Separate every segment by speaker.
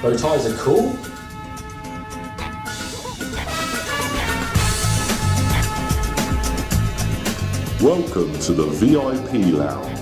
Speaker 1: Bow ties are cool.
Speaker 2: Welcome to the VIP Lounge.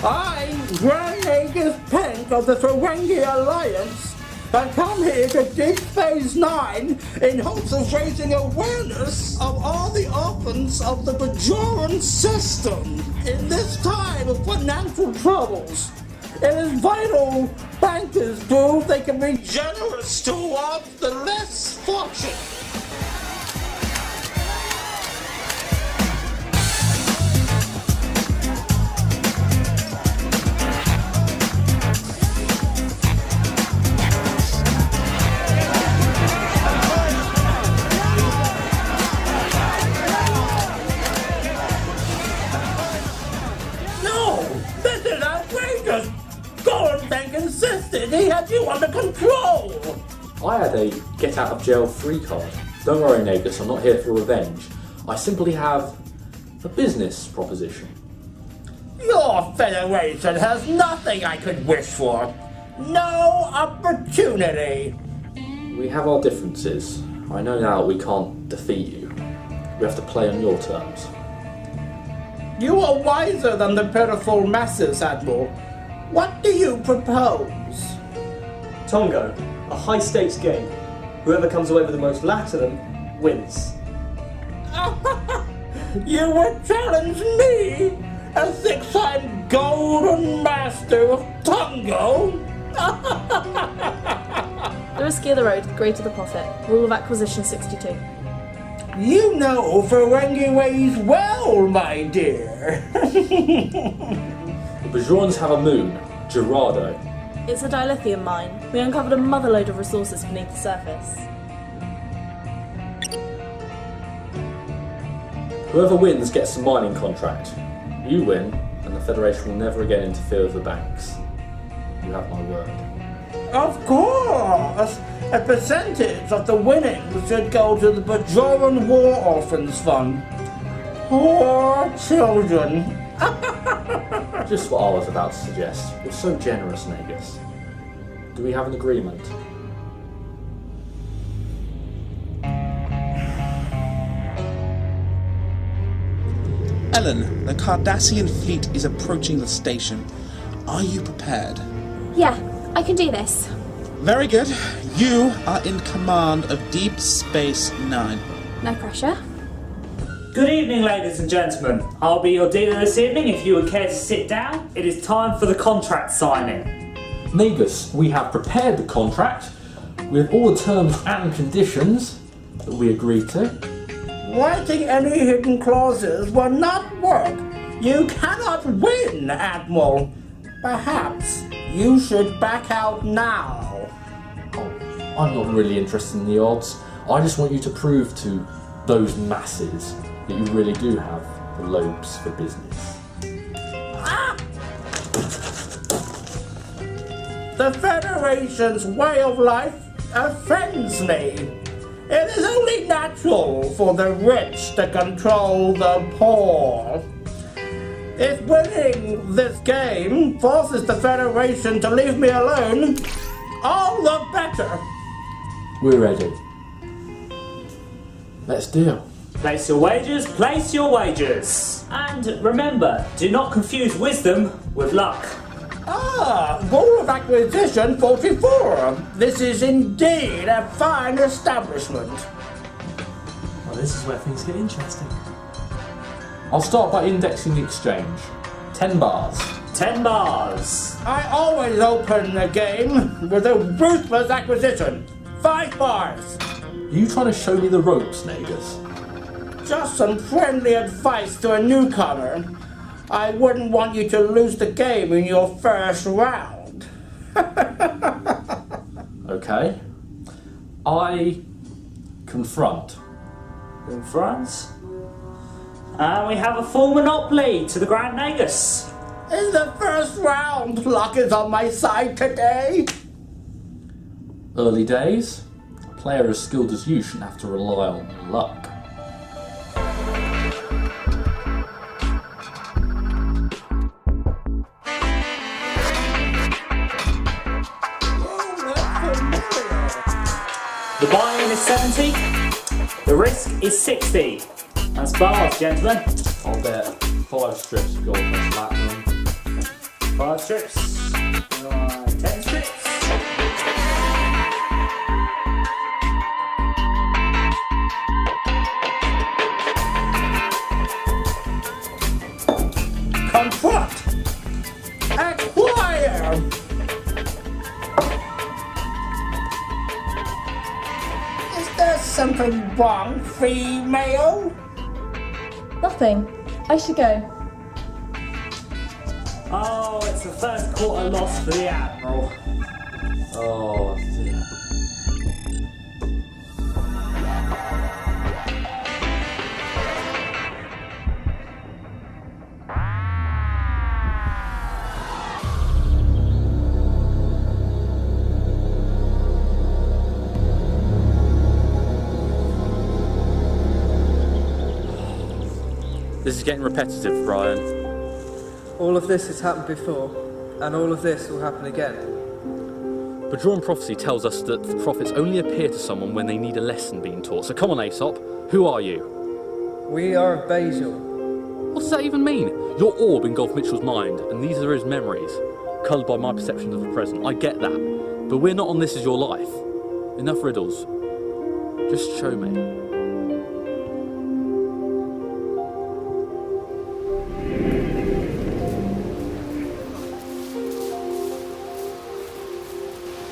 Speaker 3: I'm Grand Nagus Penk of the Ferengi Alliance. I come here to Deep Phase 9 in hopes of raising awareness of all the orphans of the Bajoran system. In this time of financial troubles, it is vital bankers prove they can be generous towards the less fortunate. Insisted he had you under control!
Speaker 1: I had a get out of jail free card. Don't worry, Nagus, I'm not here for revenge. I simply have a business proposition.
Speaker 3: Your Federation has nothing I could wish for. No opportunity.
Speaker 1: We have our differences. I know now we can't defeat you. We have to play on your terms.
Speaker 3: You are wiser than the pitiful masses, Admiral. What do you propose?
Speaker 4: Tongo, a high-stakes game. Whoever comes away with the most latinum wins.
Speaker 3: You would challenge me, a six-time golden master of Tongo?
Speaker 5: The riskier the road, the greater the profit. Rule of acquisition 62.
Speaker 3: You know Ferengi ways well, my dear.
Speaker 1: The Bajorans have a moon, Gerardo.
Speaker 5: It's a dilithium mine. We uncovered a motherload of resources beneath the surface.
Speaker 1: Whoever wins gets the mining contract. You win, and the Federation will never again interfere with the banks. You have my word.
Speaker 3: Of course! A percentage of the winnings should go to the Bajoran War Orphans Fund. Poor children.
Speaker 1: Just what I was about to suggest. You're so generous, Nagus. Do we have an agreement?
Speaker 6: Ellen, the Cardassian fleet is approaching the station. Are you prepared?
Speaker 7: Yeah, I can do this.
Speaker 6: Very good. You are in command of Deep Space Nine.
Speaker 7: No pressure.
Speaker 8: Good evening, ladies and gentlemen. I'll be your dealer this evening. If you would care to sit down, it is time for the contract signing.
Speaker 1: Nagus, we have prepared the contract with all the terms and conditions that we agreed to.
Speaker 3: Writing any hidden clauses will not work. You cannot win, Admiral. Perhaps you should back out now.
Speaker 1: Oh, I'm not really interested in the odds. I just want you to prove to those masses that you really do have the lobes for business.
Speaker 3: The Federation's way of life offends me. It is only natural for the rich to control the poor. If winning this game forces the Federation to leave me alone, all the better.
Speaker 1: We're ready. Let's deal.
Speaker 8: Place your wagers, place your wagers. And remember, do not confuse wisdom with luck.
Speaker 3: Rule of acquisition 44. This is indeed a fine establishment.
Speaker 8: Well, this is where things get interesting.
Speaker 1: I'll start by indexing the exchange. 10 bars.
Speaker 8: 10 bars.
Speaker 3: I always open a game with a ruthless acquisition. 5 bars.
Speaker 1: Are you trying to show me the ropes, Nagus?
Speaker 3: Just some friendly advice to a newcomer. I wouldn't want you to lose the game in your first round.
Speaker 1: Okay. I confront.
Speaker 8: Confront. And we have a full monopoly to the Grand Nagus.
Speaker 3: In the first round, luck is on my side today.
Speaker 1: Early days. A player as skilled as you shouldn't have to rely on luck.
Speaker 8: The buy-in is 70. The risk is 60. That's bars, gentlemen.
Speaker 1: I'll bet 5 strips of gold plus platinum.
Speaker 8: 5 strips. 10 strips.
Speaker 3: Confront! Acquire! Is there something wrong, female?
Speaker 5: Nothing. I should go.
Speaker 8: Oh, it's the first quarter loss for the Admiral.
Speaker 1: Oh dear.
Speaker 9: This is getting repetitive, Brian.
Speaker 10: All of this has happened before, and all of this will happen again.
Speaker 9: But Drawn Prophecy tells us that the prophets only appear to someone when they need a lesson being taught. So come on, Aesop, who are you?
Speaker 10: We are of Bajor.
Speaker 9: What does that even mean? Your orb engulfed Mitchell's mind, and these are his memories, coloured by my perceptions of the present. I get that, but we're not on This Is Your Life. Enough riddles. Just show me.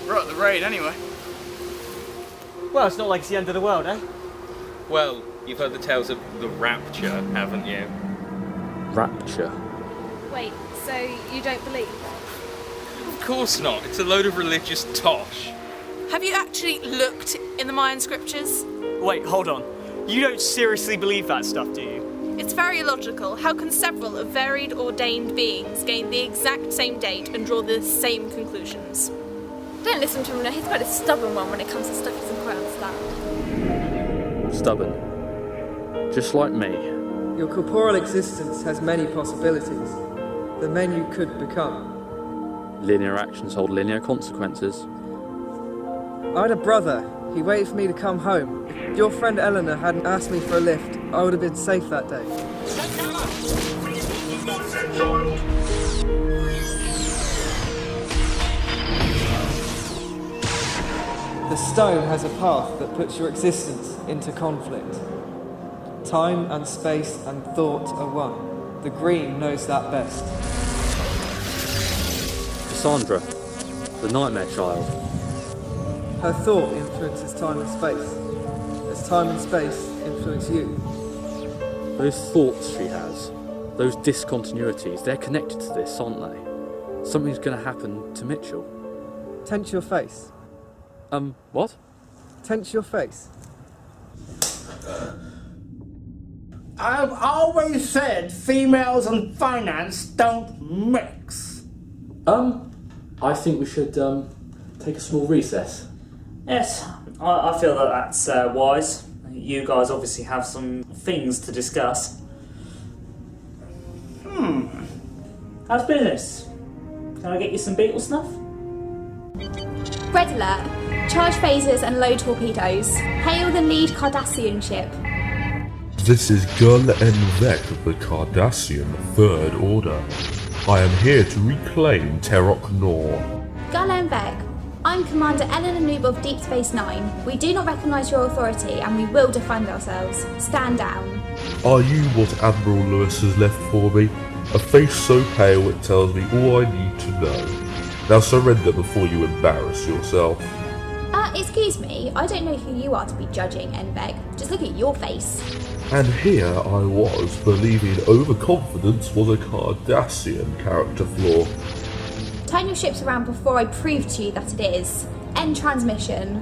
Speaker 11: We're at the raid anyway.
Speaker 4: Well, it's not like it's the end of the world, eh?
Speaker 11: Well, you've heard the tales of the Rapture, haven't you?
Speaker 9: Rapture.
Speaker 7: Wait, so you don't believe?
Speaker 11: Of course not. It's a load of religious tosh.
Speaker 12: Have you actually looked in the Mayan scriptures?
Speaker 4: Wait, hold on. You don't seriously believe that stuff, do you?
Speaker 12: It's very illogical. How can several of varied ordained beings gain the exact same date and draw the same conclusions?
Speaker 7: Don't listen to him now. He's quite a stubborn one when it comes to stuff he doesn't quite understand.
Speaker 9: Stubborn. Just like me.
Speaker 10: Your corporeal existence has many possibilities. The men you could become.
Speaker 9: Linear actions hold linear consequences.
Speaker 10: I had a brother. He waited for me to come home. If your friend Eleanor hadn't asked me for a lift, I would have been safe that day. The stone has a path that puts your existence into conflict. Time and space and thought are one. The green knows that best.
Speaker 9: Cassandra, the nightmare child.
Speaker 10: Her thought influences time and space, as time and space influence you.
Speaker 9: Those thoughts she has, those discontinuities, they're connected to this, aren't they? Something's going to happen to Mitchell.
Speaker 10: Tense your face.
Speaker 9: What?
Speaker 10: Tense your face.
Speaker 3: I've always said females and finance don't mix.
Speaker 1: I think we should take a small recess.
Speaker 8: Yes, I feel that that's wise. You guys obviously have some things to discuss. How's business? Can I get you some beetle snuff?
Speaker 7: Red alert. Charge phasers and load torpedoes. Hail the lead Cardassian ship.
Speaker 2: This is Gull and Vec of the Cardassian Third Order. I am here to reclaim Terok Nor.
Speaker 7: Galen Vec, I'm Commander Eleanor Noob of Deep Space Nine. We do not recognise your authority and we will defend ourselves. Stand down.
Speaker 2: Are you what Admiral Lewis has left for me? A face so pale it tells me all I need to know. Now surrender before you embarrass yourself.
Speaker 7: Excuse me, I don't know who you are to be judging, Envec. Just look at your face.
Speaker 2: And here I was, believing overconfidence was a Cardassian character flaw.
Speaker 7: Turn your ships around before I prove to you that it is. End transmission.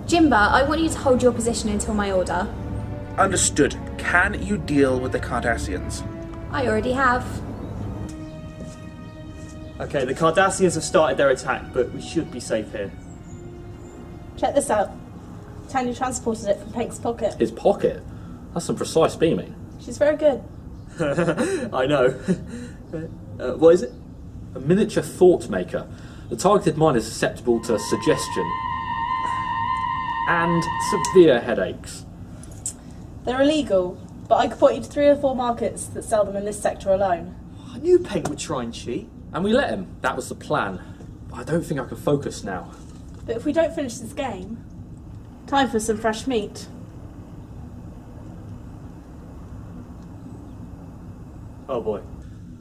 Speaker 7: Jimba, I want you to hold your position until my order.
Speaker 6: Understood. Can you deal with the Cardassians?
Speaker 7: I already have.
Speaker 4: Okay, the Cardassians have started their attack, but we should be safe here.
Speaker 5: Check this out. Tanya transported it from Penk's pocket.
Speaker 1: His pocket? That's some precise beaming.
Speaker 5: She's very good.
Speaker 4: I know. What is it?
Speaker 1: A miniature thought maker. The targeted mind is susceptible to suggestion. and severe headaches.
Speaker 5: They're illegal, but I could point you to 3 or 4 markets that sell them in this sector alone.
Speaker 4: I knew Penk would try and cheat.
Speaker 1: And we let him. That was the plan. I don't think I can focus now.
Speaker 5: But if we don't finish this game, time for some fresh meat.
Speaker 4: Oh boy.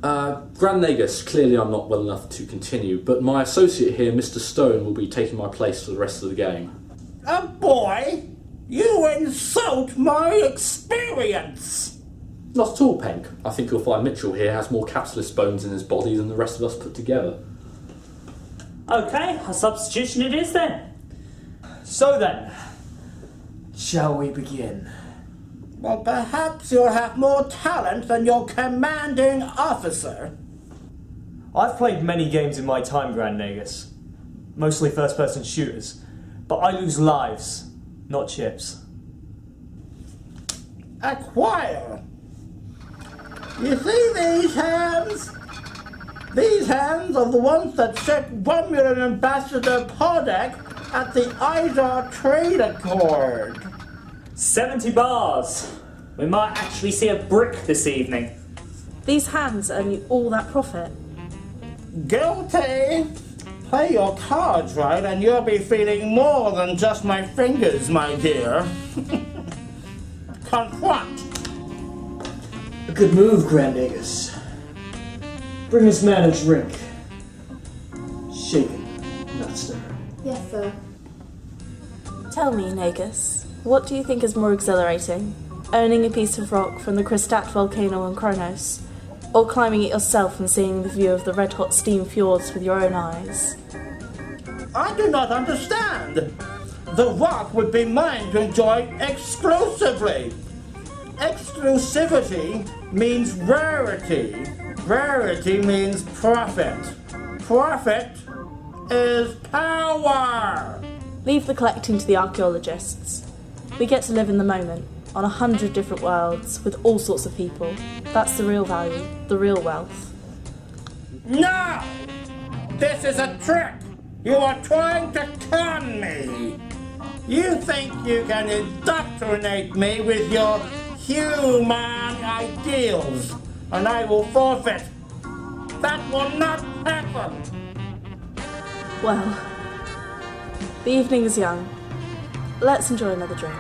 Speaker 1: Grand Nagus, clearly I'm not well enough to continue, but my associate here, Mr. Stone, will be taking my place for the rest of the game.
Speaker 3: Boy, you insult my experience!
Speaker 1: Not at all, Penk. I think you'll find Mitchell here has more capitalist bones in his body than the rest of us put together.
Speaker 8: Okay, a substitution it is then.
Speaker 4: So then, shall we begin?
Speaker 3: Well, perhaps you'll have more talent than your commanding officer.
Speaker 4: I've played many games in my time, Grand Nagus. Mostly first-person shooters. But I lose lives, not chips.
Speaker 3: Acquire. You see these hands? These hands are the ones that checked Romulan Ambassador Podek at the Izar Trade Accord.
Speaker 8: 70 bars. We might actually see a brick this evening.
Speaker 5: These hands earn you all that profit.
Speaker 3: Guilty. Play your cards right and you'll be feeling more than just my fingers, my dear. Confront.
Speaker 4: A good move, Grand Nagus. Bring this man a drink. Shaken, not stirred.
Speaker 7: Yes, sir.
Speaker 5: Tell me, Nagus, what do you think is more exhilarating? Owning a piece of rock from the Kristat volcano on Kronos, or climbing it yourself and seeing the view of the red-hot steam fjords with your own eyes?
Speaker 3: I do not understand. The rock would be mine to enjoy exclusively. Exclusivity means rarity. Rarity means profit. Profit is power.
Speaker 5: Leave the collecting to the archaeologists. We get to live in the moment, on 100 different worlds, with all sorts of people. That's the real value, the real wealth.
Speaker 3: No! This is a trick! You are trying to con me! You think you can indoctrinate me with your human ideals, and I will forfeit. That will not happen!
Speaker 5: Well, the evening is young. Let's enjoy another drink.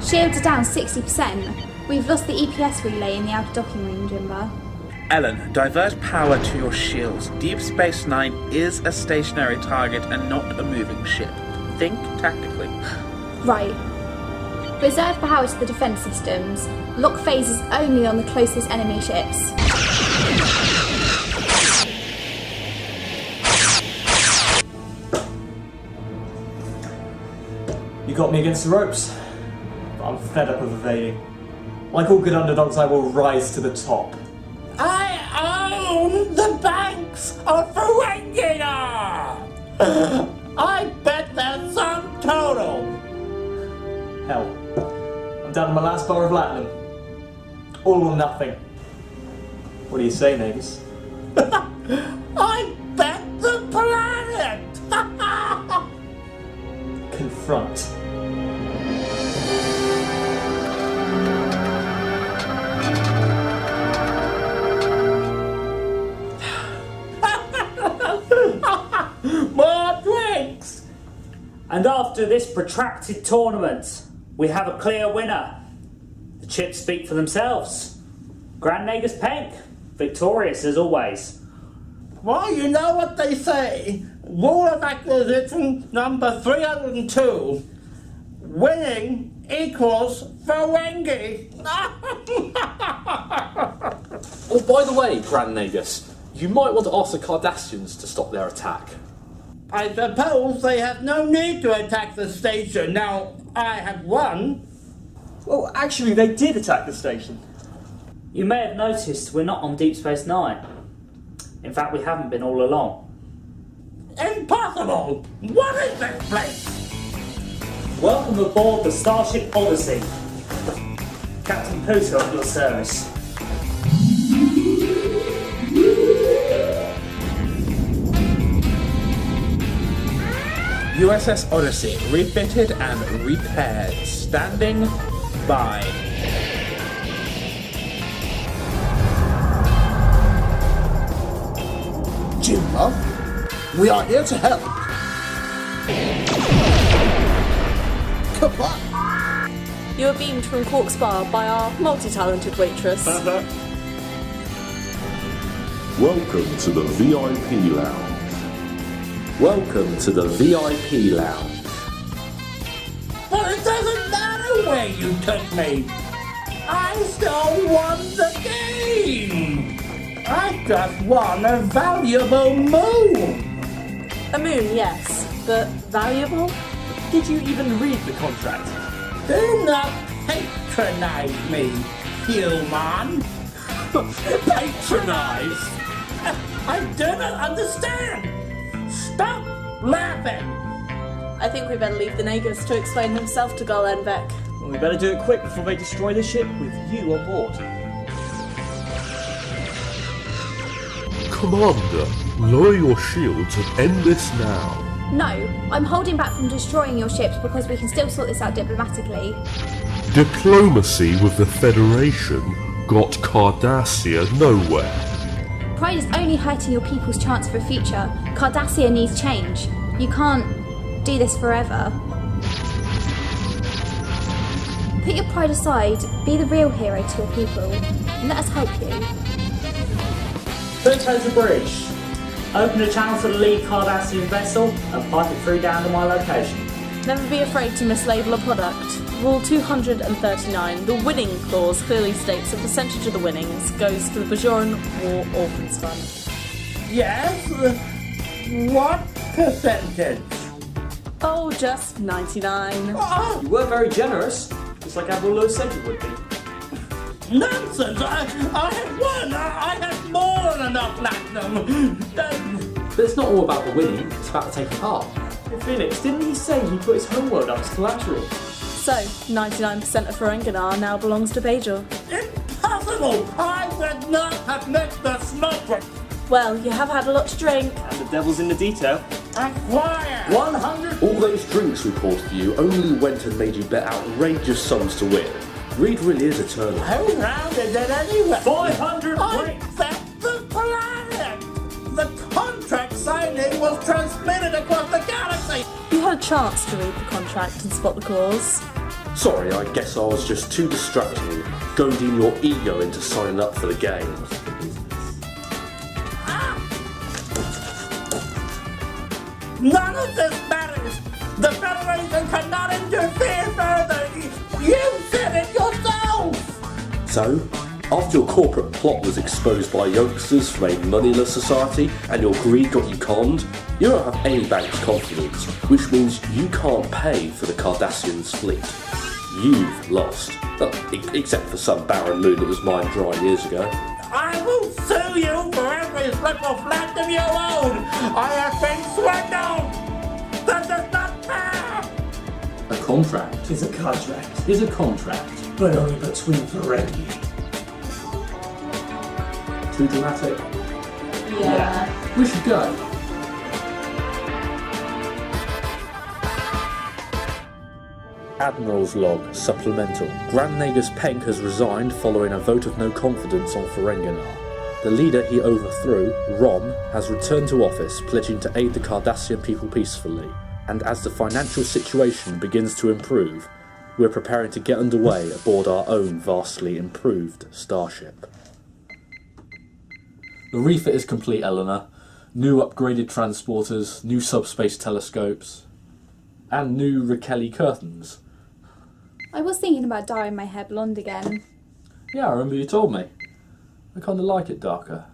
Speaker 7: Shields are down 60%. We've lost the EPS relay in the outer docking room, Jimbo.
Speaker 6: Ellen, divert power to your shields. Deep Space Nine is a stationary target and not a moving ship. Think tactically.
Speaker 7: Right. Reserve power to the defence systems. Lock phases only on the closest enemy ships.
Speaker 4: You got me against the ropes. I'm fed up of evading. Like all good underdogs, I will rise to the top.
Speaker 3: I own the banks of Ferengi! I bet their sum total.
Speaker 4: Hell, I'm down to my last bar of platinum. All or nothing. What do you say, Nagus?
Speaker 3: I bet the planet!
Speaker 4: Confront.
Speaker 3: More drinks!
Speaker 8: And after this protracted tournament, we have a clear winner. The chips speak for themselves. Grand Nagus Penk, victorious as always.
Speaker 3: Well, you know what they say. Rule of acquisition number 302. Winning equals Ferengi.
Speaker 1: Oh, by the way, Grand Nagus, you might want to ask the Cardassians to stop their attack.
Speaker 3: I suppose they have no need to attack the station now I have won.
Speaker 4: Well, actually, they did attack the station.
Speaker 8: You may have noticed we're not on Deep Space Nine. In fact, we haven't been all along.
Speaker 3: Impossible! What is this place?
Speaker 8: Welcome aboard the Starship Odyssey. Captain Puto at your service.
Speaker 6: USS Odyssey, refitted and repaired. Standing by.
Speaker 3: Jimbo, we are here to help. Come on.
Speaker 5: You are beamed from Cork's Bar by our multi-talented waitress.
Speaker 2: Welcome to the VIP Lounge.
Speaker 1: Welcome to the VIP Lounge.
Speaker 3: But it doesn't matter where you took me. I still won the game. I just won a valuable moon.
Speaker 5: A moon, yes, but valuable?
Speaker 4: Did you even read the contract?
Speaker 3: Do not patronize me, human.
Speaker 4: Patronize?
Speaker 3: I do not understand. Stop laughing.
Speaker 5: I think we better leave the Negus to explain himself to Gul Enbeck.
Speaker 4: Well, we better do it quick before they destroy the ship with you on board.
Speaker 2: Commander, lower your shields and end this now.
Speaker 7: No, I'm holding back from destroying your ships because we can still sort this out diplomatically.
Speaker 2: Diplomacy with the Federation got Cardassia nowhere.
Speaker 7: Pride is only hurting your people's chance for a future. Cardassia needs change. You can't do this forever. Put your pride aside, be the real hero to your people, and let us help you.
Speaker 8: Puto to bridge. Open a channel for the lead Cardassian vessel and pipe it through down to my location.
Speaker 5: Never be afraid to mislabel a product. Rule 239, the winning clause clearly states a percentage of the winnings goes to the Bajoran War Orphans Fund.
Speaker 3: Yes? What percentage?
Speaker 5: Oh, just 99.
Speaker 4: You were very generous, just like Admiral Lewis said you would be.
Speaker 3: Nonsense! I have won! I have more than enough platinum!
Speaker 1: But it's not all about the winning, it's about the taking part.
Speaker 4: Hey, Phoenix, didn't he say he put his homeworld up as collateral?
Speaker 5: So, 99% of Ferengi now belongs to Bajor.
Speaker 3: Impossible! I would not have mixed the smoke!
Speaker 5: Well, you have had a lot to drink.
Speaker 4: And the devil's in the detail.
Speaker 3: I'm quiet!
Speaker 4: 100!
Speaker 1: All those drinks we poured for you only went and made you bet outrageous sums to win. Greed really is eternal.
Speaker 3: Who rounded it anyway?
Speaker 4: 500
Speaker 3: I
Speaker 4: drinks!
Speaker 3: bet the planet! The contract signing was transmitted across the galaxy!
Speaker 5: You had a chance to read the contract and spot the clause.
Speaker 1: Sorry, I guess I was just too distracting, goading your ego into signing up for the game.
Speaker 3: None of this matters! The Federation cannot interfere further! You said it yourself!
Speaker 1: So, after your corporate plot was exposed by youngsters from a moneyless society and your greed got you conned, you don't have any bank's confidence, which means you can't pay for the Cardassians' fleet. You've lost. Well, except for some barren moon that was mined dry years ago.
Speaker 3: I will sue you for every slip of platinum you own! I have been swindled! This is not fair!
Speaker 1: A contract
Speaker 4: It's a contract,
Speaker 1: is a contract.
Speaker 4: but only between Ferengi.
Speaker 1: Too dramatic?
Speaker 5: Yeah.
Speaker 1: We should go. Admiral's Log, Supplemental. Grand Nagus Penk has resigned following a vote of no confidence on Ferengi. The leader he overthrew, Rom, has returned to office, pledging to aid the Cardassian people peacefully. And as the financial situation begins to improve, we're preparing to get underway aboard our own vastly improved starship. The refit is complete, Eleanor. New upgraded transporters, new subspace telescopes, and new Raquel curtains.
Speaker 7: I was thinking about dyeing my hair blonde again.
Speaker 1: Yeah, I remember you told me. I kind of like it darker.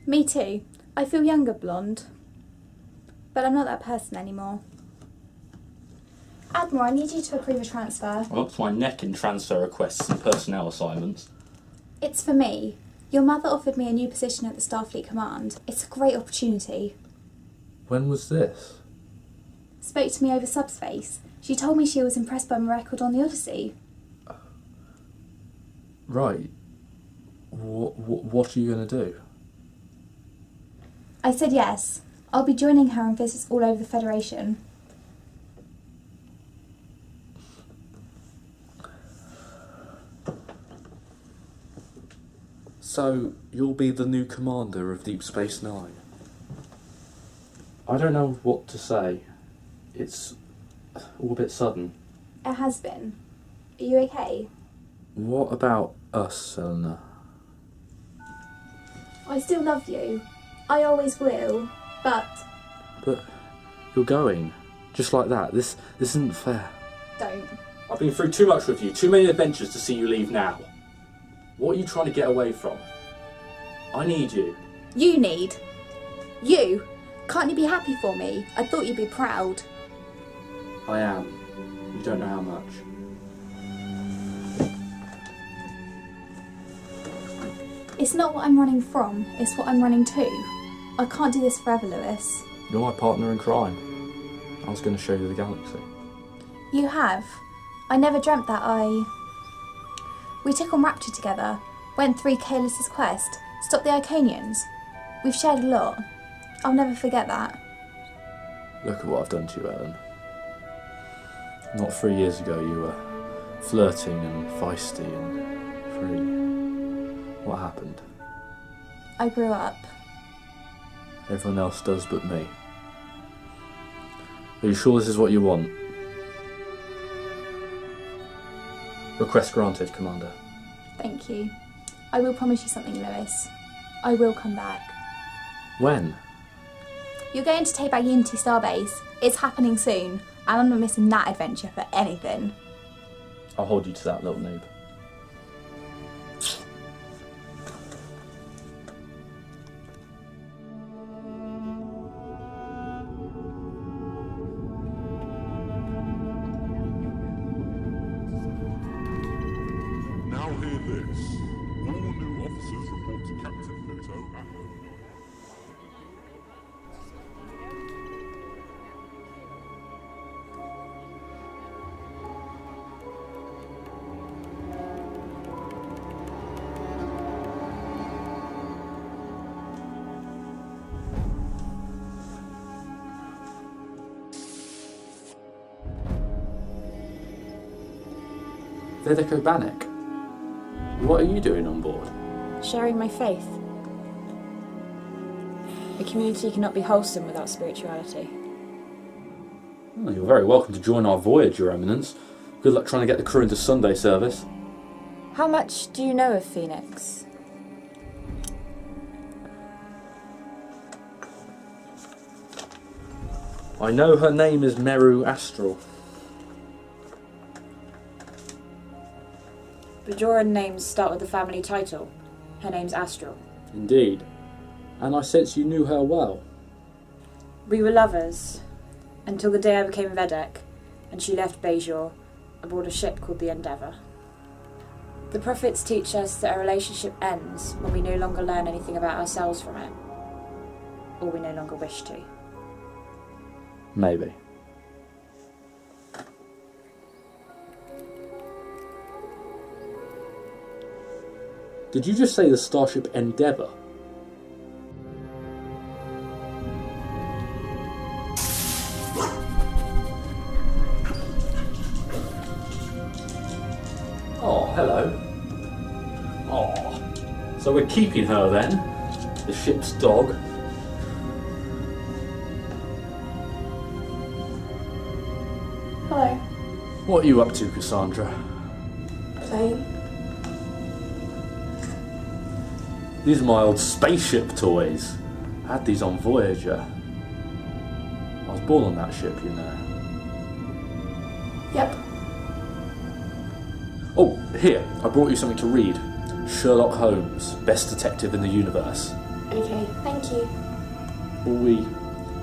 Speaker 7: Me too. I feel younger blonde. But I'm not that person anymore. Admiral, I need you to approve a transfer.
Speaker 1: I'm up to my neck in transfer requests and personnel assignments.
Speaker 7: It's for me. Your mother offered me a new position at the Starfleet Command. It's a great opportunity.
Speaker 1: When was this?
Speaker 7: Spoke to me over subspace. She told me she was impressed by my record on the Odyssey.
Speaker 1: Right. What are you going to do?
Speaker 7: I said yes. I'll be joining her on visits all over the Federation.
Speaker 1: So, you'll be the new commander of Deep Space Nine? I don't know what to say. It's all a bit sudden.
Speaker 7: It has been. Are you okay?
Speaker 1: What about us, Eleanor?
Speaker 7: I still love you. I always will, but...
Speaker 1: But you're going. Just like that. This isn't fair.
Speaker 7: Don't.
Speaker 1: I've been through too much with you. Too many adventures to see you leave now. What are you trying to get away from? I need you.
Speaker 7: You need? You? Can't you be happy for me? I thought you'd be proud.
Speaker 1: I am. You don't know how much.
Speaker 7: It's not what I'm running from, it's what I'm running to. I can't do this forever, Lewis.
Speaker 1: You're my partner in crime. I was going to show you the galaxy.
Speaker 7: You have. I never dreamt that We took on Rapture together, went through Kalis' quest, stopped the Iconians. We've shared a lot. I'll never forget that.
Speaker 1: Look at what I've done to you, Ellen. Not 3 years ago you were flirting and feisty and free. What happened?
Speaker 7: I grew up.
Speaker 1: Everyone else does but me. Are you sure this is what you want? Request granted, Commander.
Speaker 7: Thank you. I will promise you something, Lewis. I will come back.
Speaker 1: When?
Speaker 7: You're going to take back Unity Starbase. It's happening soon, and I'm not missing that adventure for anything.
Speaker 1: I'll hold you to that, little noob.
Speaker 2: Now hear this. All new officers report to Captain Puto at
Speaker 1: Vedeko Banek, what are you doing on board?
Speaker 13: Sharing my faith. A community cannot be wholesome without spirituality.
Speaker 1: Well, you're very welcome to join our voyage, Your Eminence. Good luck trying to get the crew into Sunday service.
Speaker 13: How much do you know of Phoenix?
Speaker 1: I know her name is Meru Astral.
Speaker 13: Bajoran names start with the family title. Her name's Astral.
Speaker 1: Indeed. And I sense you knew her well.
Speaker 13: We were lovers, until the day I became Vedek, and she left Bajor aboard a ship called the Endeavour. The prophets teach us that a relationship ends when we no longer learn anything about ourselves from it, or we no longer wish to.
Speaker 1: Maybe. Did you just say the starship Endeavour? Oh, hello. Oh, so we're keeping her then? The ship's dog?
Speaker 5: Hello.
Speaker 1: What are you up to, Cassandra?
Speaker 5: Playing.
Speaker 1: These are my old spaceship toys. I had these on Voyager. I was born on that ship, you know.
Speaker 5: Yep.
Speaker 1: Oh, here, I brought you something to read. Sherlock Holmes, best detective in the universe.
Speaker 5: Okay, thank you.
Speaker 1: All we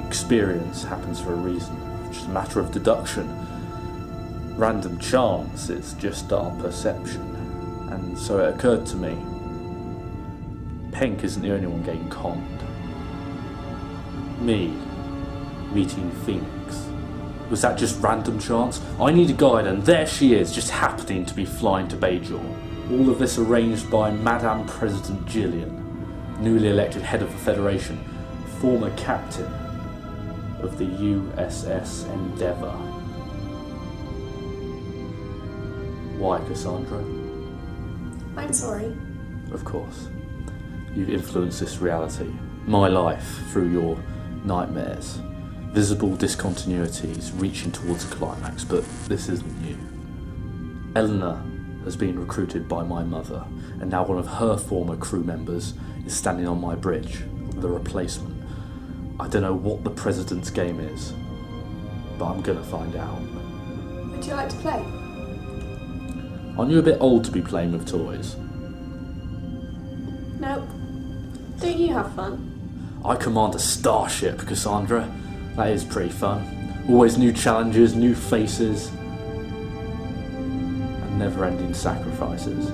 Speaker 1: experience happens for a reason. It's just a matter of deduction. Random chance, it's just our perception. And so it occurred to me, Penk isn't the only one getting conned. Me, meeting Phoenix. Was that just random chance? I need a guide and there she is, just happening to be flying to Bajor. All of this arranged by Madame President Gillian, newly elected head of the Federation, former captain of the USS Endeavour. Why, Cassandra?
Speaker 5: I'm sorry.
Speaker 1: Of course. You've influenced this reality, my life, through your nightmares. Visible discontinuities reaching towards a climax, but this isn't you. Eleanor has been recruited by my mother, and now one of her former crew members is standing on my bridge, the replacement. I don't know what the president's game is, but I'm gonna find out.
Speaker 5: Would you like to play?
Speaker 1: Aren't you a bit old to be playing with toys?
Speaker 5: Nope. Don't you have fun?
Speaker 1: I command a starship, Cassandra. That is pretty fun. Always new challenges, new faces, and never-ending sacrifices.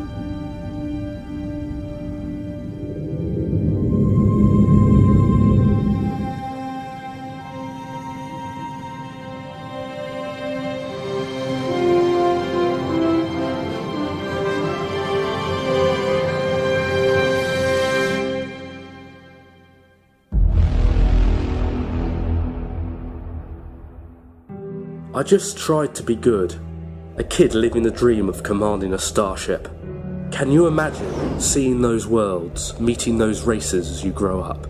Speaker 1: I just tried to be good. A kid living the dream of commanding a starship. Can you imagine seeing those worlds, meeting those races as you grow up?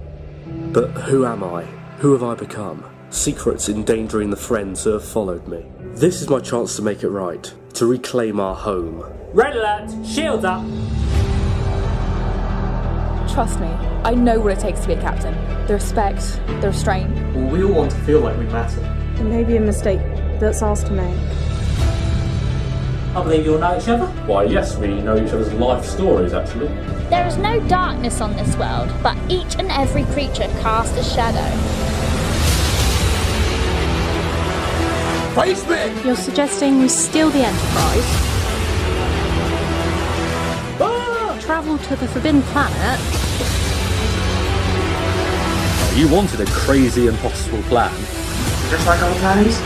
Speaker 1: But who am I? Who have I become? Secrets endangering the friends who have followed me. This is my chance to make it right, to reclaim our home.
Speaker 8: Red alert! Shields up!
Speaker 14: Trust me, I know what it takes to be a captain. The respect, the restraint.
Speaker 4: Well, we all want to feel like we matter.
Speaker 15: It may be a mistake that's ours to make.
Speaker 8: I believe you all know each other.
Speaker 1: Why, yes, we know each other's life stories, actually.
Speaker 16: There is no darkness on this world, but each and every creature casts a shadow.
Speaker 3: Face me!
Speaker 15: You're suggesting we steal the Enterprise? Travel to the Forbidden Planet?
Speaker 1: You wanted a crazy, impossible plan.
Speaker 3: Just like old times?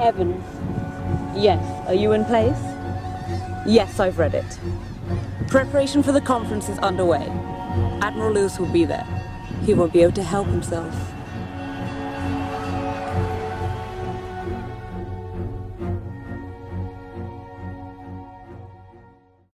Speaker 17: Evans. Yes, are you in place? Yes, I've read it. Preparation for the conference is underway. Admiral Lewis will be there. He won't be able to help himself.